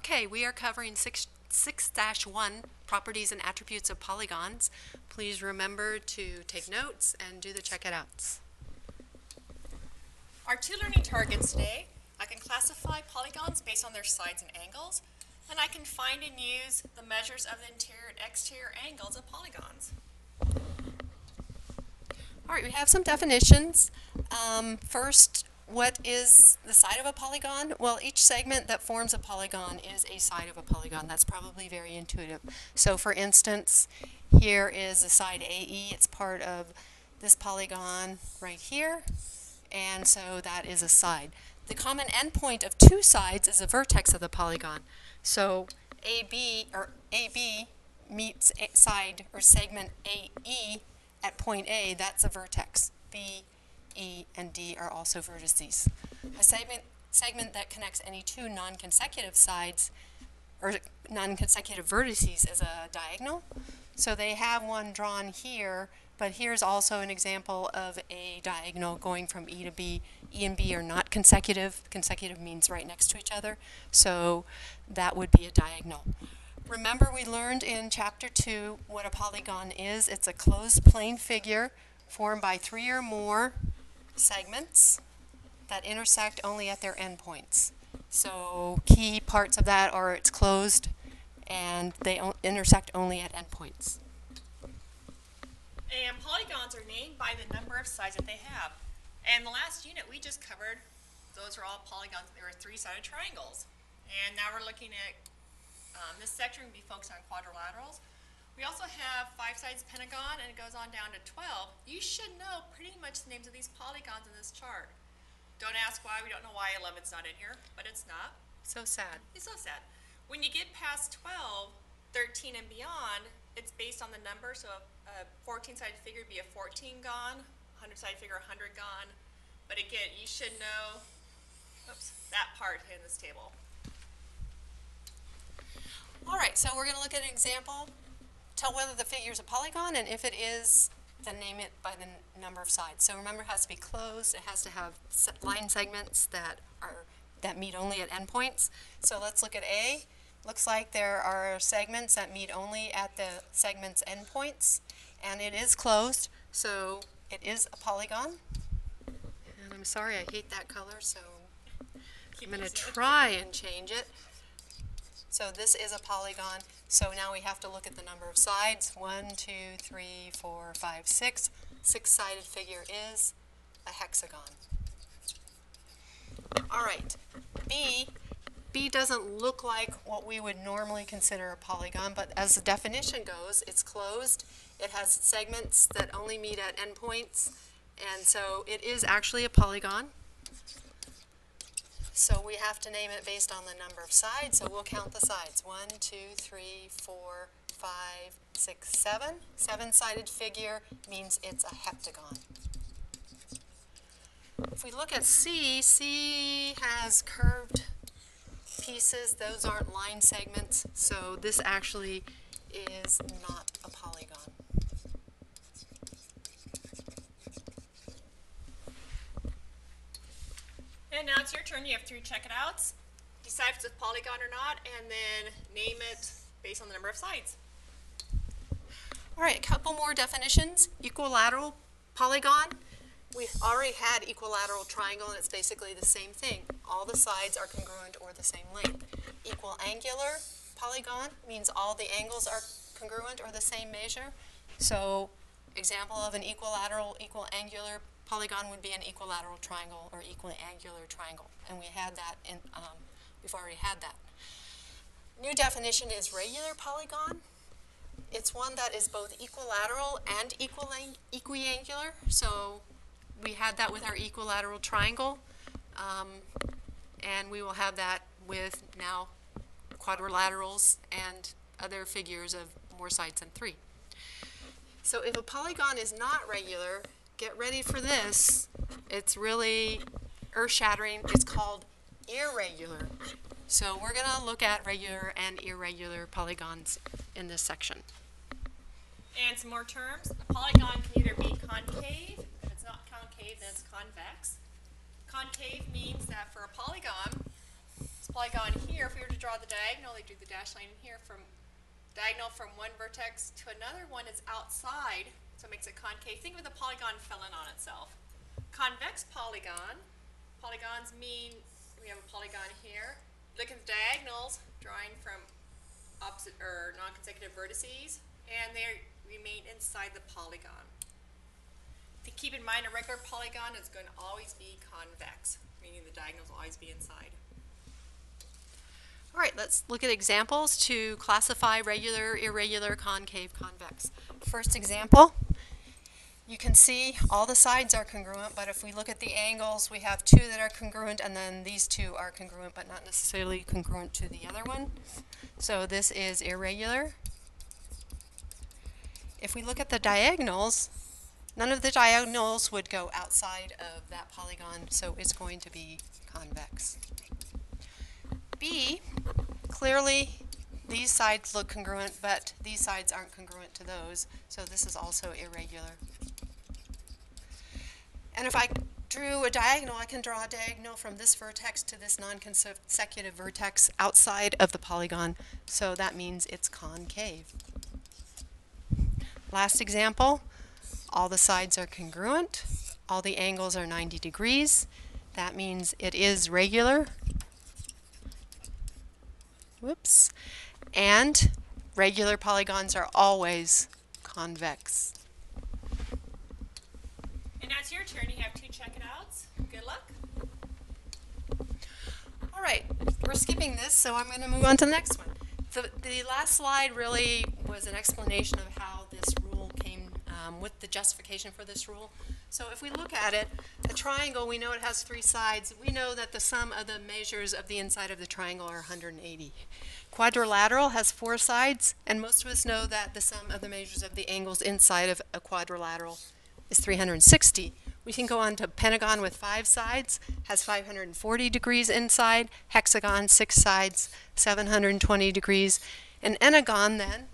Okay, we are covering 6-1 properties and attributes of polygons. Please remember to take notes and do the check-it-outs. Our two learning targets today, I can classify polygons based on their sides and angles, and I can find and use the measures of the interior and exterior angles of polygons. All right, we have some definitions. First, what is the side of a polygon? Well, each segment that forms a polygon is a side of a polygon. That's probably very intuitive. So for instance, here is the side AE. It's part of this polygon right here, and so that is a side. The common endpoint of two sides is a vertex of the polygon. So AB meets a side or segment AE at point A. That's a vertex. B, E, and D are also vertices. A segment that connects any two non-consecutive sides or non-consecutive vertices is a diagonal. So they have one drawn here, but here's also an example of a diagonal going from E to B. E and B are not consecutive. Consecutive means right next to each other, so that would be a diagonal. Remember, we learned in Chapter 2 what a polygon is. It's a closed plane figure formed by three or more segments that intersect only at their endpoints. So key parts of that are it's closed and they intersect only at endpoints. And polygons are named by the number of sides that they have. And the last unit we just covered, those are all polygons. They were three-sided triangles. And now we're looking at this section will be focused on quadrilaterals. We also have five sides pentagon, and it goes on down to 12. You should know pretty much the names of these polygons in this chart. Don't ask why. We don't know why 11's not in here, but it's not. So sad. It's so sad. When you get past 12, 13 and beyond, it's based on the number. So a 14-sided figure would be a 14 gone, 100-sided figure 100 gone. But again, you should know that part in this table. All right, so we're going to look at an example. Tell whether the figure is a polygon, and if it is, then name it by the number of sides. So remember, it has to be closed. It has to have line segments that meet only at endpoints. So let's look at A. Looks like there are segments that meet only at the segment's endpoints, and it is closed, so it is a polygon. And I'm sorry, I hate that color, so I'm going to try and change it. So this is a polygon. So now we have to look at the number of sides. 1, 2, 3, 4, 5, 6. Six-sided figure is a hexagon. All right, B. B doesn't look like what we would normally consider a polygon, but as the definition goes, it's closed. It has segments that only meet at endpoints, and so it is actually a polygon. So we have to name it based on the number of sides, so we'll count the sides. 1, 2, 3, 4, 5, 6, 7. Seven-sided figure means it's a heptagon. If we look at C, C has curved pieces. Those aren't line segments, so this actually is not a polygon. And now it's your turn. You have three check-it-outs. Decide if it's a polygon or not, and then name it based on the number of sides. All right, a couple more definitions. Equilateral polygon. We already had equilateral triangle, and it's basically the same thing. All the sides are congruent or the same length. Equiangular polygon means all the angles are congruent or the same measure. So example of an equilateral, equiangular polygon would be an equilateral triangle or equiangular triangle, and we had that in, we've already had that. New definition is regular polygon. It's one that is both equilateral and equiangular. So we had that with our equilateral triangle, and we will have that with now quadrilaterals and other figures of more sides than three. So if a polygon is not regular, get ready for this. It's really earth-shattering. It's called irregular. So we're going to look at regular and irregular polygons in this section. And some more terms. A polygon can either be concave. If it's not concave, then it's convex. Concave means that for a polygon, it's polygon here, if we were to draw the diagonal, they do the dashed line in here from diagonal from one vertex to another one is outside, so it makes it concave. Think of the polygon fell in on itself. Convex polygon, polygons mean we have a polygon here. Look at the diagonals, drawing from opposite or non-consecutive vertices, and they remain inside the polygon. To keep in mind, a regular polygon is going to always be convex, meaning the diagonals will always be inside. All right, let's look at examples to classify regular, irregular, concave, convex. First example, you can see all the sides are congruent, but if we look at the angles, we have two that are congruent, and then these two are congruent, but not necessarily congruent to the other one. So this is irregular. If we look at the diagonals, none of the diagonals would go outside of that polygon, so it's going to be convex. B, clearly these sides look congruent, but these sides aren't congruent to those, so this is also irregular. And if I drew a diagonal, I can draw a diagonal from this vertex to this non-consecutive vertex outside of the polygon, so that means it's concave. Last example, all the sides are congruent, all the angles are 90 degrees, that means it is regular. Whoops. And regular polygons are always convex. And now it's your turn. You have two check-it-outs. Good luck. All right, we're skipping this, so I'm going to move on to the next one. The last slide really was an explanation of how this rule came with the justification for this rule. So if we look at it, a triangle, we know it has three sides. We know that the sum of the measures of the inside of the triangle are 180. Quadrilateral has four sides, and most of us know that the sum of the measures of the angles inside of a quadrilateral is 360. We can go on to pentagon with five sides, has 540 degrees inside, hexagon, six sides, 720 degrees. An entagon then,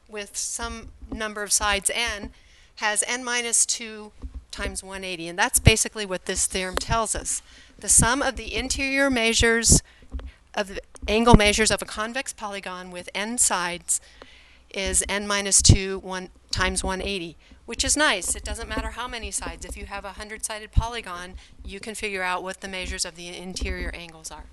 with some number of sides n, has n minus 2 times 180, and that's basically what this theorem tells us. The sum of the interior measures of the angle measures of a convex polygon with n sides is n minus 2 times 180, which is nice. It doesn't matter how many sides. If you have a 100-sided polygon, you can figure out what the measures of the interior angles are.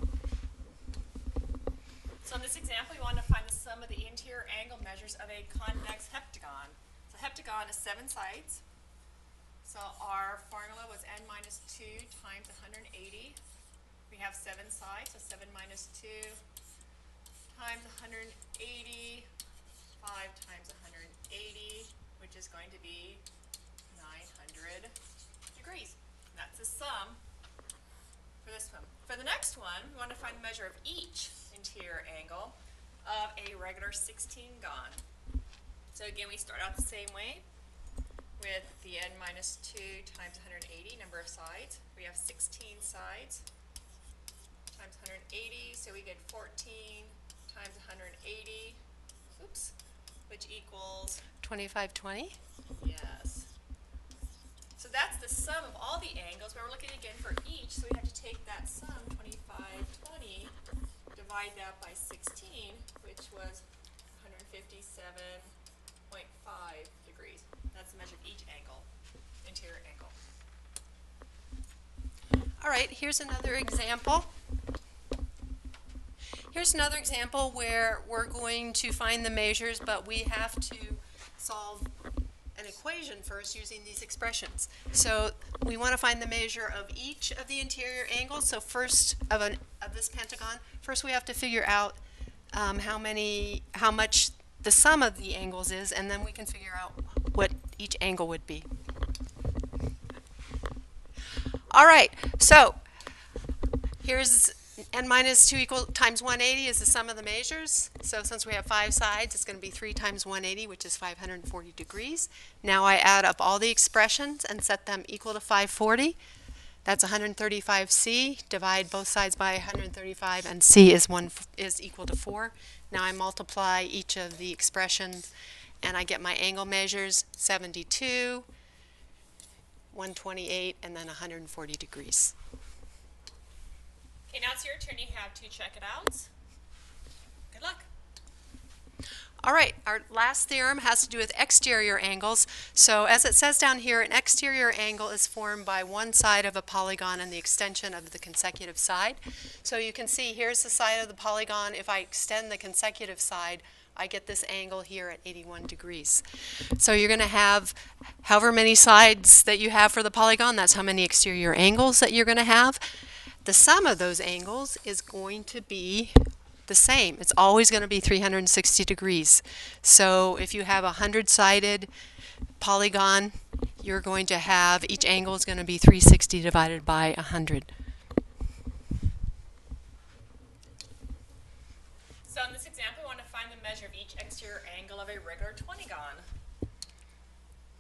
So in this example, you want to find the sum of the interior angle measures of a convex heptagon. So heptagon is 7 sides. So our formula was n minus 2 times 180. We have 7 sides, so 7 minus 2 times 180, 5 times 180, which is going to be 900 degrees. And that's the sum for this one. For the next one, we want to find the measure of each interior angle of a regular 16gon. So again, we start out the same way with the n minus 2 times 180, number of sides. We have 16 sides times 180, so we get 14 times 180, oops, which equals 2520? Yes. So that's the sum of all the angles, but we're looking again for each, so we have to take that sum, 2520, divide that by 16, which was 157.5 degrees. That's the measure of each angle, interior angle. All right, here's another example. Here's another example where we're going to find the measures, but we have to solve an equation first using these expressions. So we want to find the measure of each of the interior angles. So first of this pentagon, first we have to figure out how much the sum of the angles is, and then we can figure out what each angle would be. All right, so here's n minus 2 times 180 is the sum of the measures. So since we have 5 sides, it's going to be 3 times 180, which is 540 degrees. Now I add up all the expressions and set them equal to 540. That's 135c. Divide both sides by 135, and c is equal to 4. Now I multiply each of the expressions, and I get my angle measures, 72, 128, and then 140 degrees. Okay, now it's your turn. You have two check it outs. Good luck. All right, our last theorem has to do with exterior angles. So as it says down here, an exterior angle is formed by one side of a polygon and the extension of the consecutive side. So you can see here's the side of the polygon. If I extend the consecutive side, I get this angle here at 81 degrees. So you're going to have however many sides that you have for the polygon, that's how many exterior angles that you're going to have. The sum of those angles is going to be the same. It's always going to be 360 degrees. So if you have a 100-sided polygon, you're going to have, each angle is going to be 360 divided by 100. So in this example, we want to find the measure of each exterior angle of a regular 20gon.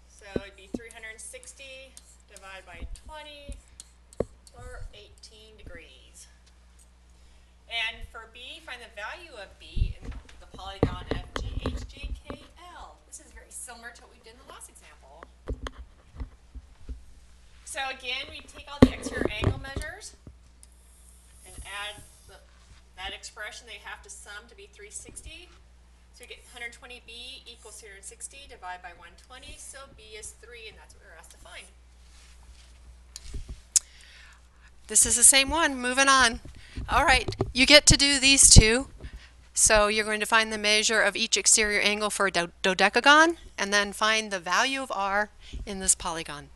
So it'd be 360 divided by 20, or 18 degrees. And for B, find the value of B in the polygon FGHJKL. This is very similar to what we did in the last example. So again, we take all the exterior angle measures and add that expression. They have to sum to be 360. So we get 120B equals 360 divided by 120. So B is 3, and that's what we're asked to find. This is the same one. Moving on. All right, you get to do these two. So you're going to find the measure of each exterior angle for a dodecagon, and then find the value of R in this polygon.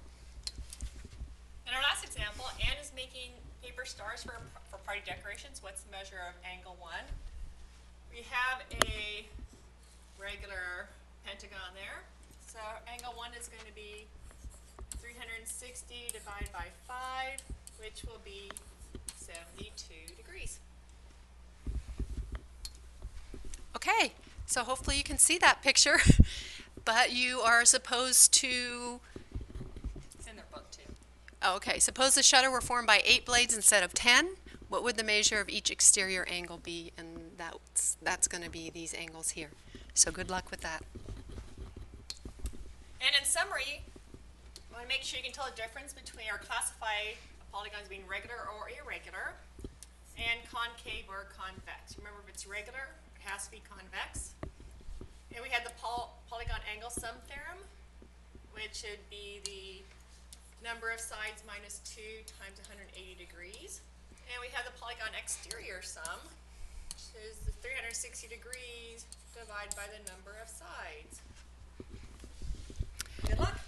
In our last example, Anne is making paper stars for party decorations. What's the measure of angle 1? We have a regular pentagon there. So angle 1 is going to be 360 divided by 5, which will be 72 degrees. Okay, so hopefully you can see that picture, but you are supposed to, It's in their book too. oh, okay, suppose the shutter were formed by 8 blades instead of 10. What would the measure of each exterior angle be? And that's going to be these angles here. So good luck with that. And in summary, we want to make sure you can tell the difference between or classify polygons being regular or irregular, and concave or convex. Remember, if it's regular, it has to be convex. And we had the polygon angle sum theorem, which would be the number of sides minus 2 times 180 degrees. And we have the polygon exterior sum, which is the 360 degrees divided by the number of sides. Good luck.